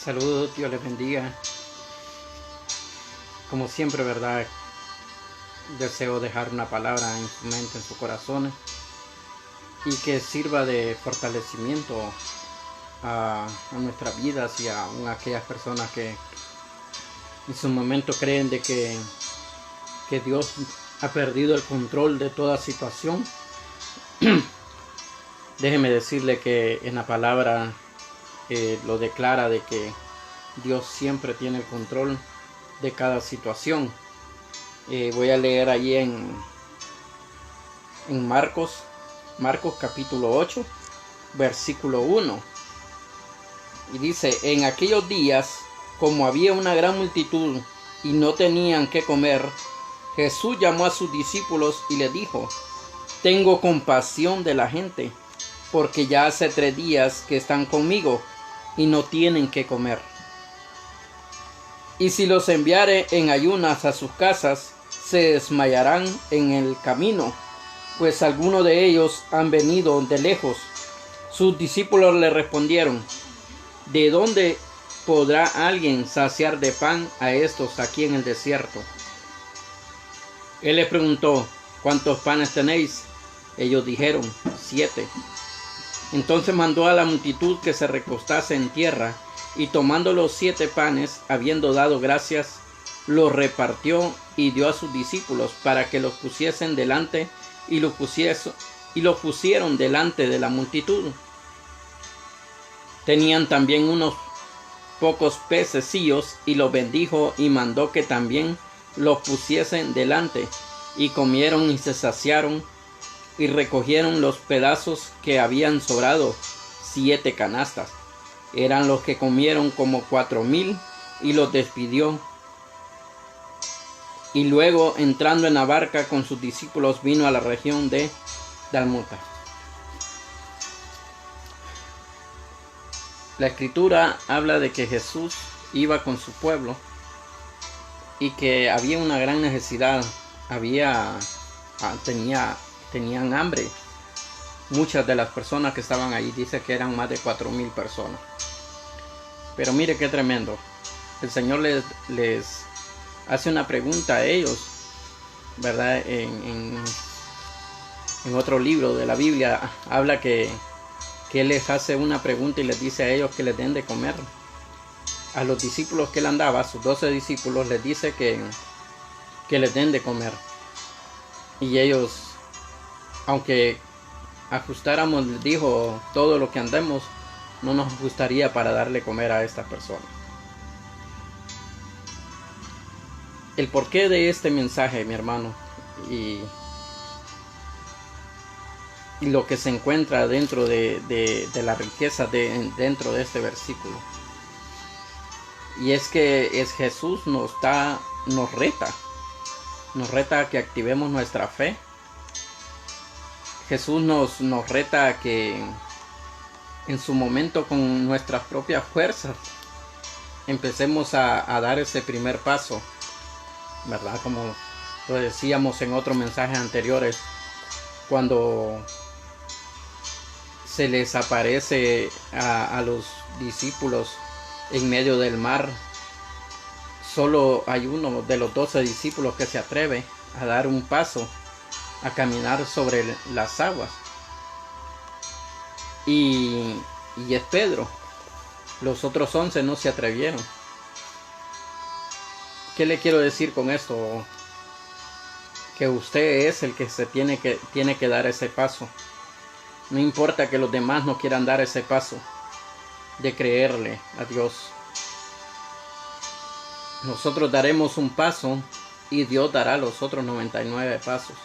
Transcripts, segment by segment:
Saludos, Dios les bendiga. Como siempre, ¿verdad? Deseo dejar una palabra en su mente, en su corazón, y que sirva de fortalecimiento a nuestras vidas y a aquellas personas que en su momento creen de que Dios ha perdido el control de toda situación. Déjeme decirle que en la palabra lo declara de que Dios siempre tiene el control de cada situación. Voy a leer allí en Marcos capítulo 8, versículo 1. Y dice: en aquellos días, como había una gran multitud y no tenían qué comer, Jesús llamó a sus discípulos y les dijo: tengo compasión de la gente, porque ya hace 3 días que están conmigo y no tienen qué comer. Y si los enviare en ayunas a sus casas, se desmayarán en el camino, pues algunos de ellos han venido de lejos. Sus discípulos le respondieron: ¿de dónde podrá alguien saciar de pan a estos aquí en el desierto? Él les preguntó: ¿cuántos panes tenéis? Ellos dijeron: 7. Entonces mandó a la multitud que se recostase en tierra, y tomando los 7 panes, habiendo dado gracias, los repartió y dio a sus discípulos para que los pusiesen delante, y los pusieron delante de la multitud. Tenían también unos pocos pececillos, y los bendijo y mandó que también los pusiesen delante, y comieron y se saciaron, y recogieron los pedazos que habían sobrado, 7 canastas. Eran los que comieron como 4,000, y los despidió. Y luego, entrando en la barca con sus discípulos, vino a la región de Dalmanuta. La escritura habla de que Jesús iba con su pueblo y que había una gran necesidad. Tenían hambre. Muchas de las personas que estaban ahí, dice que eran más de 4,000 personas. Pero mire qué tremendo. El Señor les hace una pregunta a ellos, ¿verdad? En otro libro de la Biblia habla que Él les hace una pregunta y les dice a ellos que les den de comer. A los discípulos que Él andaba, a sus 12 discípulos, les dice que les den de comer. Y ellos, aunque ajustáramos, dijo, todo lo que andemos, no nos gustaría para darle comer a esta persona. El porqué de este mensaje, mi hermano, y lo que se encuentra dentro de la riqueza dentro de este versículo, y es que Jesús nos reta a que activemos nuestra fe. Jesús nos reta a que en su momento, con nuestras propias fuerzas, empecemos a dar ese primer paso, ¿verdad? Como lo decíamos en otros mensajes anteriores, cuando se les aparece a los discípulos en medio del mar, solo hay uno de los 12 discípulos que se atreve a dar un paso, a caminar sobre las aguas, y es Pedro. Los otros 11 no se atrevieron. ¿Qué le quiero decir con esto? Que usted es el que tiene que dar ese paso. No importa que los demás no quieran dar ese paso de creerle a Dios. Nosotros daremos un paso y Dios dará los otros 99 pasos.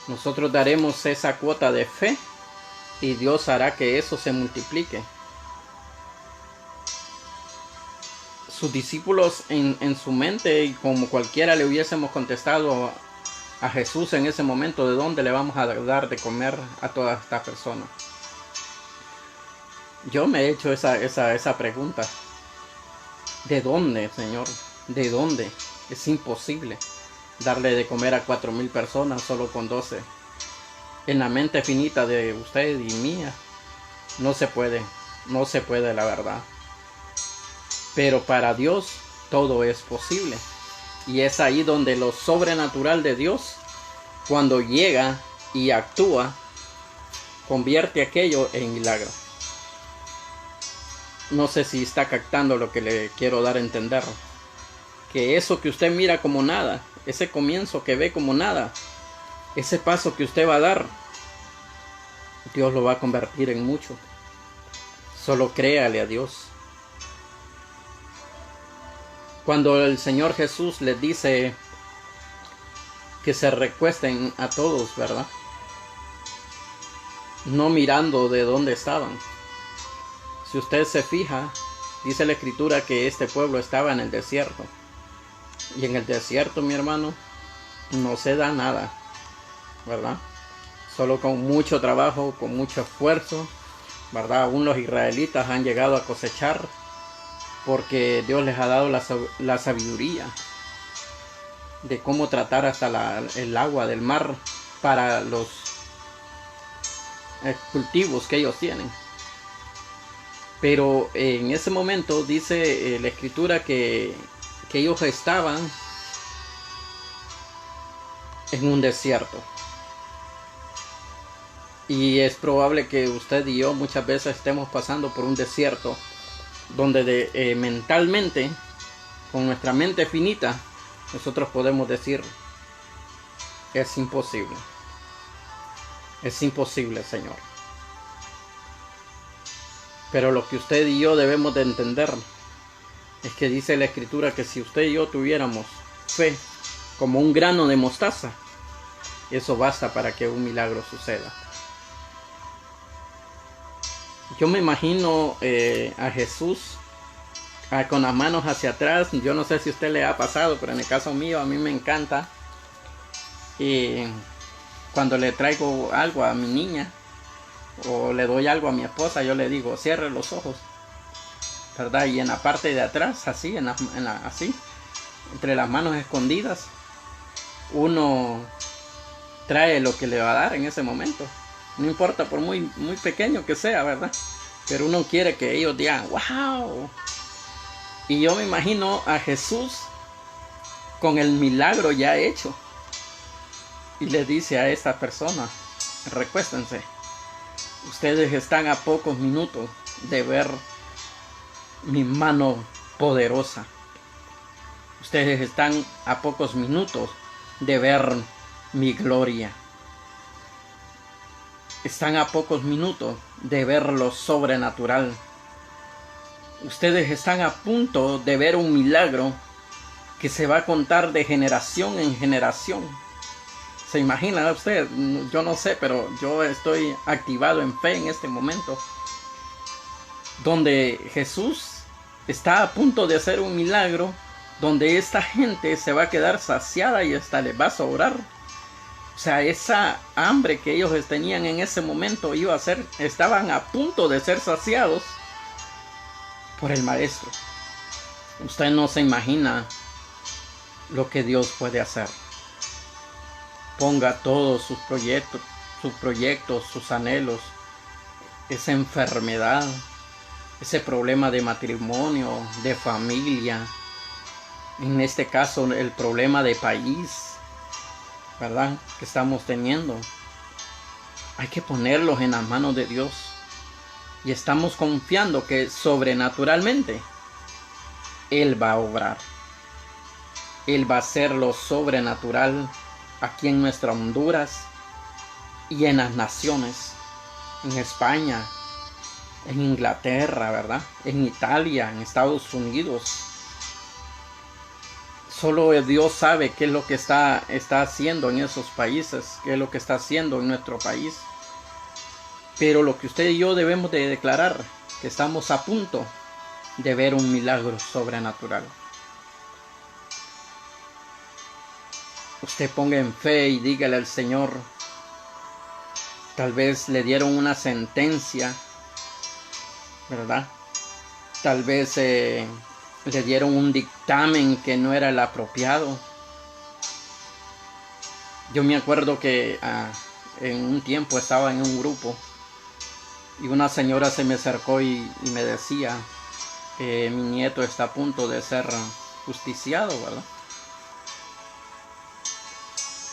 Nosotros daremos esa cuota de fe y Dios hará que eso se multiplique. Sus discípulos en su mente, y como cualquiera le hubiésemos contestado a Jesús en ese momento: ¿de dónde le vamos a dar de comer a toda esta persona? Yo me he hecho esa pregunta. ¿De dónde, Señor? ¿De dónde? Es imposible darle de comer a 4,000 personas solo con 12. En la mente finita de usted y mía, no se puede, la verdad. pero para Dios todo es posible. Y es ahí donde lo sobrenatural de Dios, cuando llega y actúa, convierte aquello en milagro. No sé si está captando lo que le quiero dar a entender. Que eso que usted mira como nada, ese comienzo que ve como nada, ese paso que usted va a dar, Dios lo va a convertir en mucho. Solo créale a Dios. Cuando el Señor Jesús les dice que se recuesten a todos, ¿verdad? No mirando de dónde estaban. Si usted se fija, dice la Escritura que este pueblo estaba en el desierto. Y en el desierto, mi hermano, no se da nada, ¿verdad? Solo con mucho trabajo, con mucho esfuerzo, ¿verdad? Aún los israelitas han llegado a cosechar porque Dios les ha dado la sabiduría de cómo tratar hasta el agua del mar para los cultivos que ellos tienen. Pero en ese momento dice la Escritura que ellos estaban en un desierto. Y es probable que usted y yo muchas veces estemos pasando por un desierto donde mentalmente, con nuestra mente finita, nosotros podemos decir: es imposible. Es imposible, Señor. Pero lo que usted y yo debemos de entender es que dice la Escritura que si usted y yo tuviéramos fe como un grano de mostaza, eso basta para que un milagro suceda. Yo me imagino a Jesús con las manos hacia atrás. Yo no sé si a usted le ha pasado, pero en el caso mío a mí me encanta. Cuando le traigo algo a mi niña o le doy algo a mi esposa, yo le digo: cierre los ojos, ¿verdad? Y en la parte de atrás, así, así, entre las manos escondidas, uno trae lo que le va a dar en ese momento. No importa por muy pequeño que sea, ¿verdad? Pero uno quiere que ellos digan: ¡wow! Y yo me imagino a Jesús con el milagro ya hecho. Y le dice a esta persona: recuéstense. Ustedes están a pocos minutos de ver mi mano poderosa. Ustedes están a pocos minutos de ver mi gloria. Están a pocos minutos de ver lo sobrenatural. Ustedes están a punto de ver un milagro que se va a contar de generación en generación. ¿Se imagina usted? Yo no sé, pero yo estoy activado en fe en este momento. Donde Jesús está a punto de hacer un milagro, donde esta gente se va a quedar saciada y hasta les va a sobrar. O sea, esa hambre que ellos tenían en ese momento iba a ser, estaban a punto de ser saciados por el Maestro. Usted no se imagina lo que Dios puede hacer. Ponga todos sus proyectos, sus anhelos, esa enfermedad, ese problema de matrimonio, de familia, en este caso el problema de país, ¿verdad?, que estamos teniendo. Hay que ponerlos en las manos de Dios. Y estamos confiando que sobrenaturalmente Él va a obrar. Él va a hacer lo sobrenatural aquí en nuestra Honduras y en las naciones. En España, en Inglaterra, ¿verdad?, en Italia, en Estados Unidos. Solo Dios sabe qué es lo que está haciendo en esos países, qué es lo que está haciendo en nuestro país. Pero lo que usted y yo debemos de declarar, que estamos a punto de ver un milagro sobrenatural. Usted ponga en fe y dígale al Señor: tal vez le dieron una sentencia, ¿verdad? Tal vez le dieron un dictamen que no era el apropiado. Yo me acuerdo que en un tiempo estaba en un grupo y una señora se me acercó y me decía: Mi nieto está a punto de ser justiciado, ¿verdad?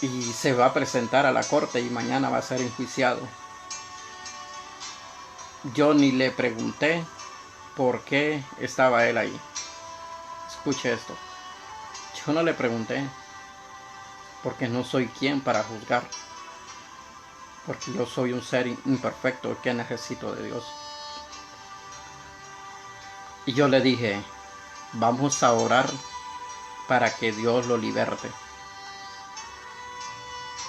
Y se va a presentar a la corte y mañana va a ser enjuiciado. Yo ni le pregunté por qué estaba él ahí. Escuche esto. Yo no le pregunté, porque no soy quien para juzgar. Porque yo soy un ser imperfecto que necesito de Dios. Y yo le dije, vamos a orar para que Dios lo liberte.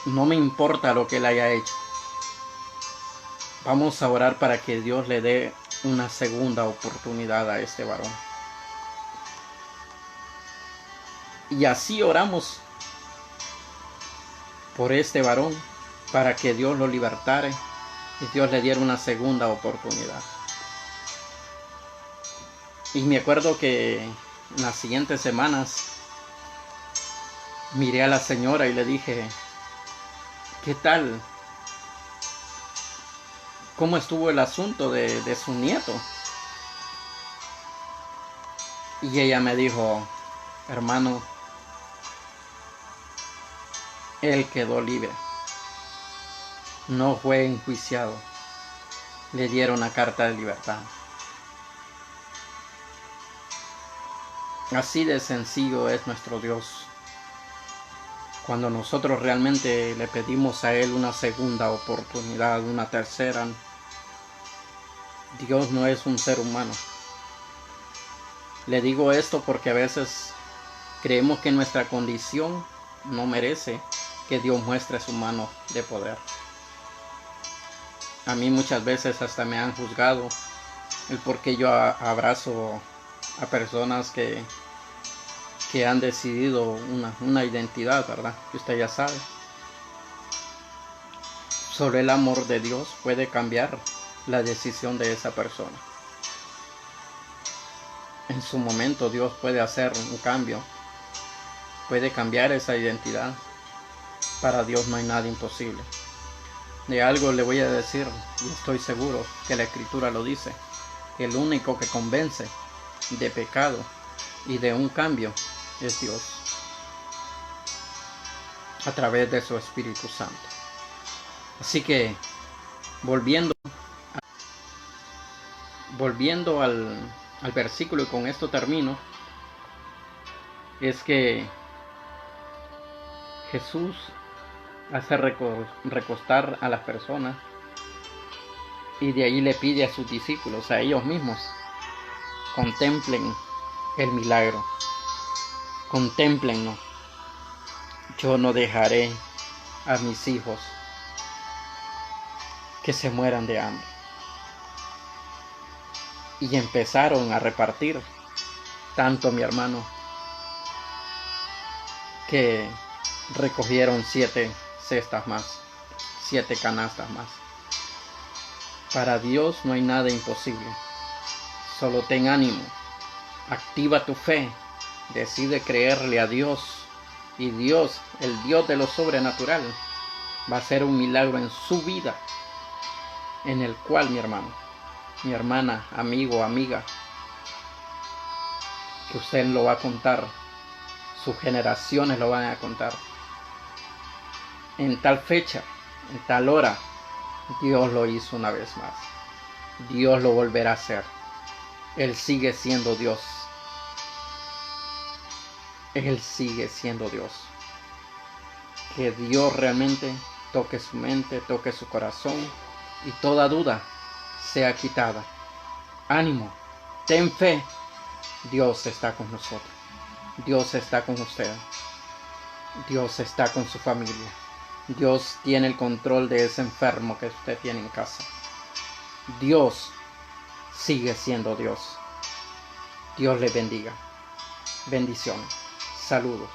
No me importa lo que él haya hecho. Vamos a orar para que Dios le dé una segunda oportunidad a este varón. Y así oramos por este varón, para que Dios lo libertara y Dios le diera una segunda oportunidad. Y me acuerdo que en las siguientes semanas miré a la señora y le dije, ¿qué tal? ¿Cómo estuvo el asunto de su nieto? Y ella me dijo, hermano, él quedó libre. No fue enjuiciado. Le dieron una carta de libertad. Así de sencillo es nuestro Dios. Cuando nosotros realmente le pedimos a Él una segunda oportunidad, una tercera, Dios no es un ser humano. Le digo esto porque a veces creemos que nuestra condición no merece que Dios muestre su mano de poder. A mí muchas veces hasta me han juzgado el por qué yo abrazo a personas que han decidido una identidad, ¿verdad? Que usted ya sabe. Solo el amor de Dios puede cambiar la decisión de esa persona. En su momento Dios puede hacer un cambio, puede cambiar esa identidad. Para Dios no hay nada imposible. De algo le voy a decir, y estoy seguro que la Escritura lo dice, que el único que convence de pecado y de un cambio es Dios, a través de su Espíritu Santo. Así que, volviendo al versículo, y con esto termino, es que Jesús hace recostar a las personas y de ahí le pide a sus discípulos, a ellos mismos, contemplen el milagro, contémplenlo. Yo no dejaré a mis hijos que se mueran de hambre. Y empezaron a repartir, tanto mi hermano, que recogieron 7 cestas más, 7 canastas más. Para Dios no hay nada imposible. Solo ten ánimo, activa tu fe, decide creerle a Dios, y Dios, el Dios de lo sobrenatural, va a hacer un milagro en su vida, en el cual, mi hermano, mi hermana, amigo, amiga, que usted lo va a contar, sus generaciones lo van a contar. En tal fecha, en tal hora, Dios lo hizo una vez más. Dios lo volverá a hacer. Él sigue siendo Dios. Él sigue siendo Dios. Que Dios realmente toque su mente, toque su corazón, y toda duda sea quitada. Ánimo, ten fe. Dios está con nosotros. Dios está con usted. Dios está con su familia. Dios tiene el control de ese enfermo que usted tiene en casa. Dios sigue siendo Dios. Dios le bendiga. Bendiciones. Saludos.